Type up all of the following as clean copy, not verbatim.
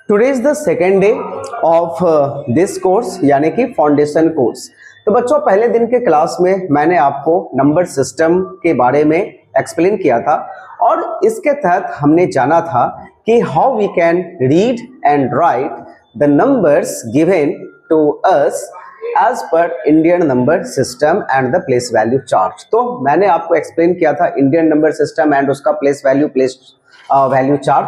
Today is the second day of this course यानी कि foundation course. तो बच्चों, पहले दिन के क्लास में मैंने आपको नंबर सिस्टम के बारे में एक्सप्लेन किया था और इसके तहत हमने जाना था कि how we can read and write the numbers given to us as per Indian number system and the place value chart. तो मैंने आपको एक्सप्लेन किया था इंडियन नंबर सिस्टम एंड उसका प्लेस वैल्यू चार्ट।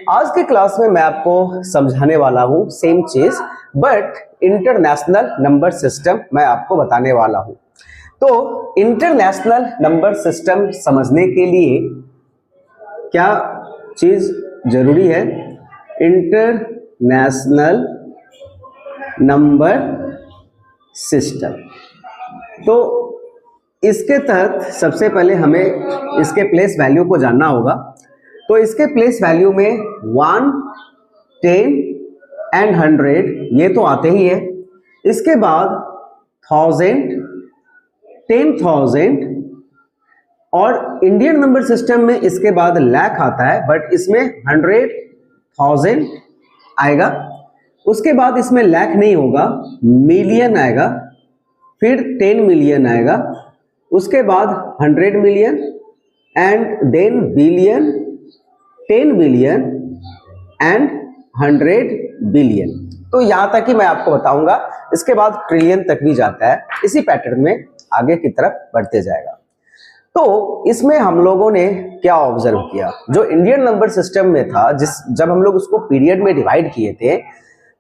आज के क्लास में मैं आपको समझाने वाला हूँ सेम चीज, बट इंटरनेशनल नंबर सिस्टम मैं आपको बताने वाला हूँ। तो इंटरनेशनल नंबर सिस्टम समझने के लिए क्या चीज जरूरी है? International number system. तो इसके तहत सबसे पहले हमें इसके प्लेस वैल्यू को जानना होगा। तो इसके प्लेस वैल्यू में 1, 10 एंड 100 ये तो आते ही है। इसके बाद 1000, 10,000 और इंडियन नंबर सिस्टम में इसके बाद लाख आता है, बट इसमें 100,000 आएगा। उसके बाद इसमें लाख नहीं होगा, मिलियन आएगा, फिर 10 मिलियन आएगा, उसके बाद 100 million and then billion, 10 billion and 100 billion. तो यहां तक ही मैं आपको बताऊंगा। इसके बाद ट्रिलियन तक भी जाता है। इसी पैटर्न में आगे की तरफ बढ़ते जाएगा। तो इसमें हम लोगों ने क्या ऑब्जर्व किया, जो इंडियन नंबर सिस्टम में था, जब हम लोग उसको पीरियड में डिवाइड किए थे,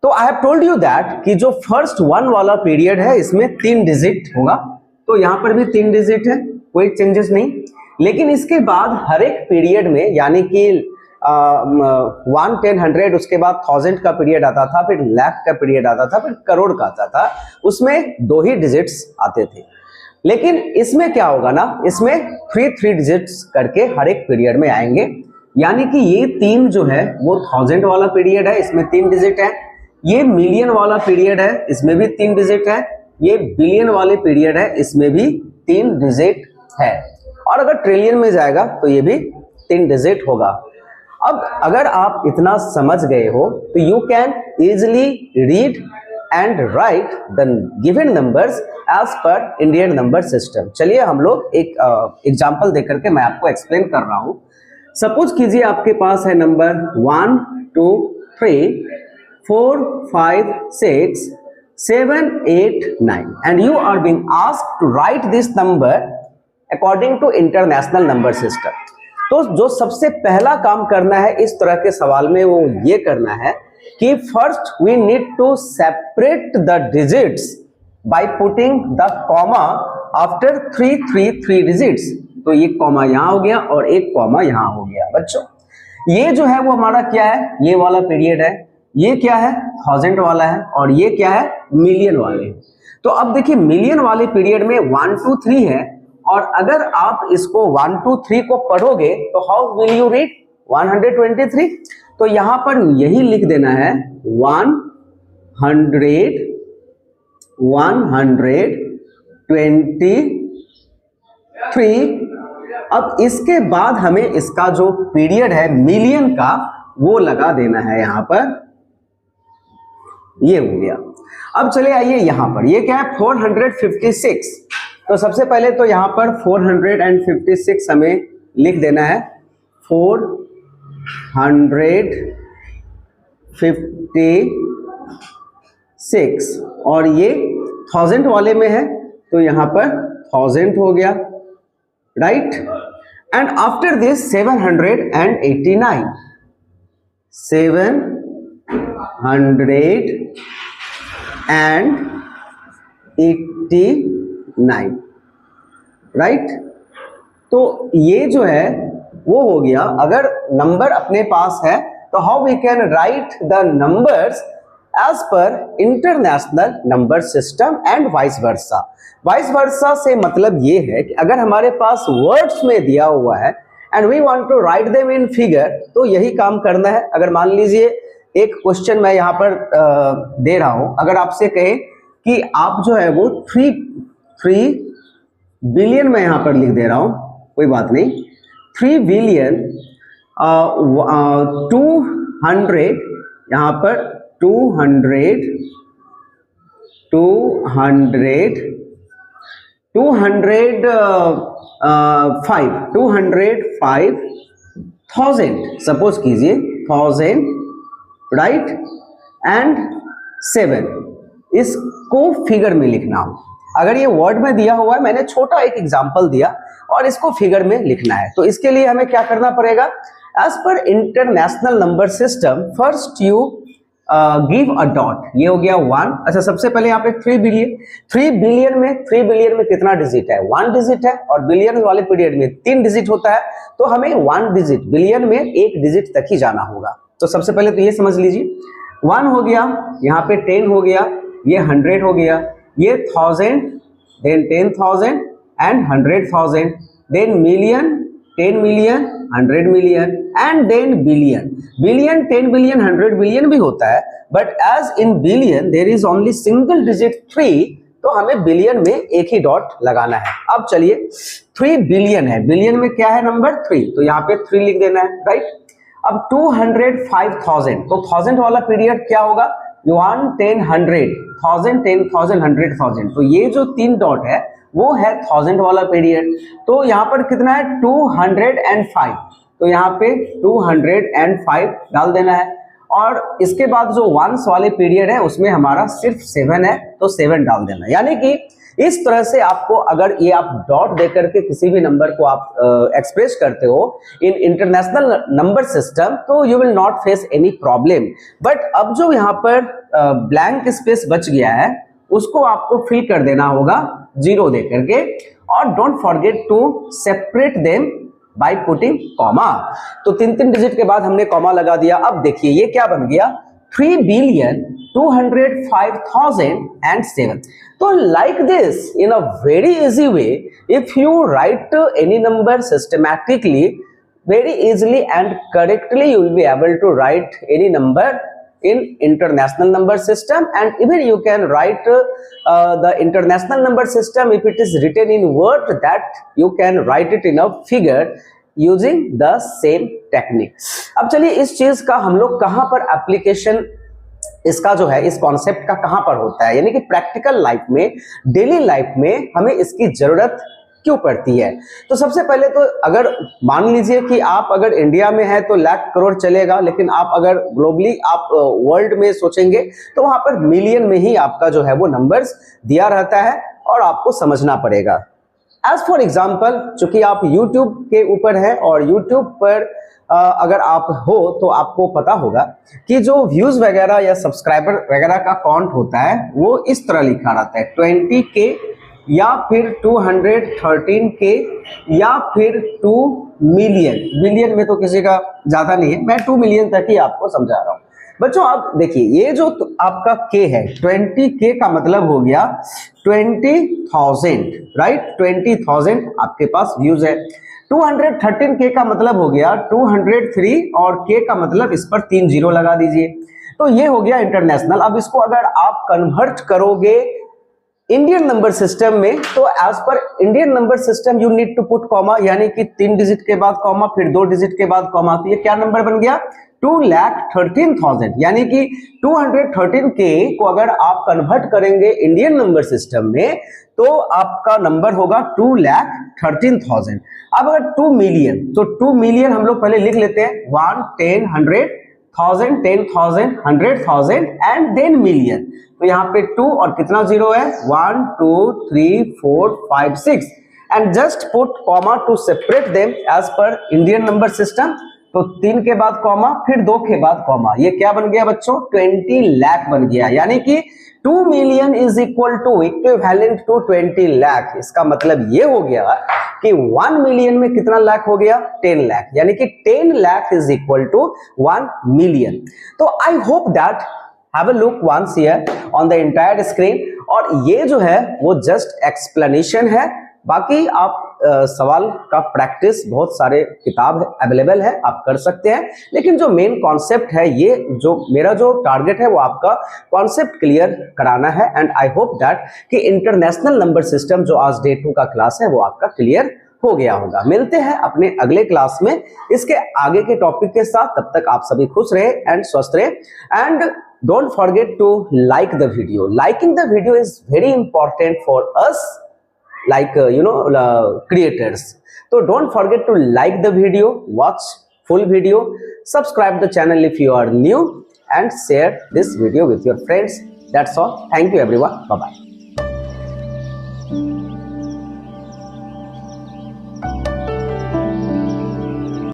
तो I have told you that कि जो फर्स्ट 1 वाला पीरियड है इसमें 3 डिजिट होगा। तो यहां पर भी 3 डिजिट है, कोई चेंजेस नहीं। लेकिन इसके बाद हर एक पीरियड में, यानी कि 1, 10, 100, उसके बाद 1000 का पीरियड आता था, फिर लाख का पीरियड आता था, फिर करोड़ का आता था, उसमें 2 ही डिजिट्स आते थे। लेकिन इसमें क्या होगा ना, इसमें 3 डिजिट्स करके हर एक पीरियड में आएंगे। यानी कि ये 3 जो है वो 1000 वाला पीरियड है, इसमें 3 डिजिट है। ये मिलियन वाला पीरियड है, इसमें भी 3 डिजिट है। ये बिलियन वाले पीरियड है, इसमें भी 3 डिजिट है। और अगर ट्रिलियन में जाएगा तो ये भी 3 डिजिट होगा। अब अगर आप इतना समझ गए हो तो you can easily read and write the given numbers as per Indian number system. चलिए हम लोग एक एग्जांपल देकर के मैं आपको एक्सप्लेन कर रहा हूं। सपोज कीजिए आपके पास है number 1, 2, 3, 4, 5, 6, 7, 8, 9 and you are being asked to write this number according to international number system। तो जो सबसे पहला काम करना है इस तरह के सवाल में वो ये करना है कि first we need to separate the digits by putting the comma after 3 digits. तो ये कॉमा यहां हो गया और एक कॉमा यहां हो गया। बच्चों, ये जो है वो हमारा क्या है, ये वाला पीरियड है। ये क्या है, 1000 वाला है, और ये क्या है, मिलियन वाले। तो अब देखिए, मिलियन वाले पीरियड में 1, 2, 3 है, और अगर आप इसको 1, 2, 3 को पढ़ोगे तो हाउ विल यू रीड 123? तो यहां पर यही लिख देना है 123। अब इसके बाद हमें इसका जो पीरियड है मिलियन का वो लगा देना है यहां पर। ये हो गया। अब चले आइए यहां पर, ये क्या है, 456। तो सबसे पहले तो यहां पर 456 हमें लिख देना है, 456, और ये 1000 वाले में है तो यहां पर 1000 हो गया, right. And after this 789, 789, right. तो ये जो है वो हो गया। अगर नंबर अपने पास है तो how we can write the numbers as per international number system and vice versa. Vice versa से मतलब ये है कि अगर हमारे पास वर्ड्स में दिया हुआ है and we want to write them in figure, तो यही काम करना है। अगर मान लीजिए एक क्वेश्चन मैं यहाँ पर दे रहा हूं, अगर आपसे कहे कि आप जो है वो 3 बिलियन में यहां पर लिख दे रहा हूं, कोई बात नहीं, 3 बिलियन 200 यहां पर 200 205 205,000 सपोज कीजिए 1000 राइट एंड 7 इसको फिगर में लिखना हो। अगर ये वर्ड में दिया हुआ है, मैंने छोटा एक एग्जांपल दिया और इसको फिगर में लिखना है, तो इसके लिए हमें क्या करना पड़ेगा? As per international number system first you give a dot, ये हो गया 1। अच्छा, सबसे पहले यहाँ पे 3 बिलियन, 3 बिलियन में कितना डिजिट है? 1 डिजिट है, और बिलियन वाले पीरियड में 3 डिजिट होता है, तो हमें 1 डिजिट बिलियन में 1 डिजिट तक ही जाना होगा। तो सबसे पहले तो ये समझ लीजिए, 1 हो गया, यहाँ पे 10 हो गया, ये 100 हो गया, ये 1000, then 10,000 and 100,000, then million, 10 million, 100 million and then billion. Billion, 10 billion, 100 billion भी होता है, but as in billion there is only single digit 3, तो हमें बिलियन में एक ही डॉट लगाना है। अब चलिए 3 बिलियन है, बिलियन में क्या है? नंबर 3, तो यहाँ पे 3 लिख देना है, राइट। अब 205,000, तो 1000 वाला पीरियड क्या होगा? 1, 10, 100, 1000, 10,000, 100,000, तो ये जो 3 डॉट है वो है 1000 वाला पीरियड। तो यहाँ पर कितना है? 205, तो यहाँ पे 205 डाल देना है, और इसके बाद जो वंस वाले पीरियड है उसमें हमारा सिर्फ 7 है, तो 7 डाल देना। यानी कि इस तरह से आपको, अगर ये आप डॉट देकर के किसी भी नंबर को आप एक्सप्रेस करते हो इन इंटरनेशनल नंबर सिस्टम, तो you will not face any problem. But अब जो यहाँ पर ब्लैंक स्पेस बच गया है उसको आपको फिल कर देना होगा 0 देकर के, और don't forget to separate them by putting comma. तो 3 डिजिट के बाद हमने कॉमा लगा दिया। अब देखिए ये क्या बन गया? 3,205,007। तो like this, in a very easy way, if you write any number systematically, very easily and correctly, you will be able to write any number in international number system, and even you can write the international number system if it is written in word, that you can write it in a figure using the same technique. अब चलिए इस चीज का हम लोग कहां पर application, इसका जो है, इस कॉन्सेप्ट का कहां पर होता है, यानी कि प्रैक्टिकल लाइफ में, डेली लाइफ में हमें इसकी जरूरत क्यों पड़ती है। तो सबसे पहले तो अगर मान लीजिए कि आप अगर इंडिया में है तो लाख करोड़ चलेगा, लेकिन आप अगर ग्लोबली आप वर्ल्ड में सोचेंगे तो वहां पर मिलियन में ही आपका जो है वो नंबर्स दिया रहता है, और आपको समझना पड़ेगा। एज फॉर एग्जाम्पल, चूंकि आप यूट्यूब के ऊपर है और यूट्यूब पर अगर आप हो तो आपको पता होगा कि जो व्यूज वगैरह या सब्सक्राइबर वगैरह का काउंट होता है वो इस तरह लिखा रहता है, 20K या फिर 213K या फिर 2 मिलियन। मिलियन में तो किसी का ज्यादा नहीं है, मैं 2 मिलियन तक ही आपको समझा रहा हूं बच्चों। अब देखिए ये जो आपका K है, 20K का मतलब हो गया 20,000, राइट। 20,000 आपके पास व्यूज है। 213K का मतलब हो गया 203, और K का मतलब इस पर 3 जीरो लगा दीजिए, तो ये हो गया इंटरनेशनल। अब इसको अगर आप कन्वर्ट करोगे इंडियन नंबर सिस्टम में, तो as per Indian number system you need to put comma, यानी कि 3 डिजिट के बाद कॉमा, फिर 2 डिजिट के बाद कॉमा, तो ये क्या नंबर बन गया? 2,13,000। यानी कि 213K को अगर आप कन्वर्ट करेंगे इंडियन नंबर सिस्टम में तो आपका नंबर होगा 2,13,000। अब अगर 2 मिलियन, तो 2 मिलियन हम लोग पहले लिख लेते हैं, 1, 10, 100,000, 10,000, 100,000 एंड देन मिलियन। तो यहाँ पे 2 और कितना जीरो है? 1, 2, 3, 4, 5, 6 and just put comma to separate them as per Indian number system. तो 3 के बाद कॉमा, फिर 2 के बाद कॉमा, ये क्या बन गया बच्चों? 20 लाख बन गया। यानी कि 2 million is equal to equivalent to 20 lakh. इसका मतलब ये हो गया कि 1 मिलियन में कितना लाख हो गया? 10 लाख। यानी कि 10 lakh is equal to 1 million. तो I hope that have a look once here on the entire screen. और ये जो है वो जस्ट एक्सप्लेनेशन है, बाकी आप सवाल का प्रैक्टिस बहुत सारे किताब अवेलेबल है, आप कर सकते हैं। लेकिन जो मेन कॉन्सेप्ट है, ये जो मेरा जो टारगेट है वो आपका कॉन्सेप्ट क्लियर कराना है। एंड आई होप दैट कि इंटरनेशनल नंबर सिस्टम जो आज डे 2 का क्लास है वो आपका क्लियर हो गया होगा। मिलते हैं अपने अगले क्लास में इसके आगे के टॉपिक के साथ। तब तक आप सभी खुश रहे एंड स्वस्थ रहे and don't forget to like the video. Liking the video is very important for us like creators. So don't forget to like the video, watch full video, subscribe the channel if you are new, and share this video with your friends. That's all. Thank you everyone. Bye bye.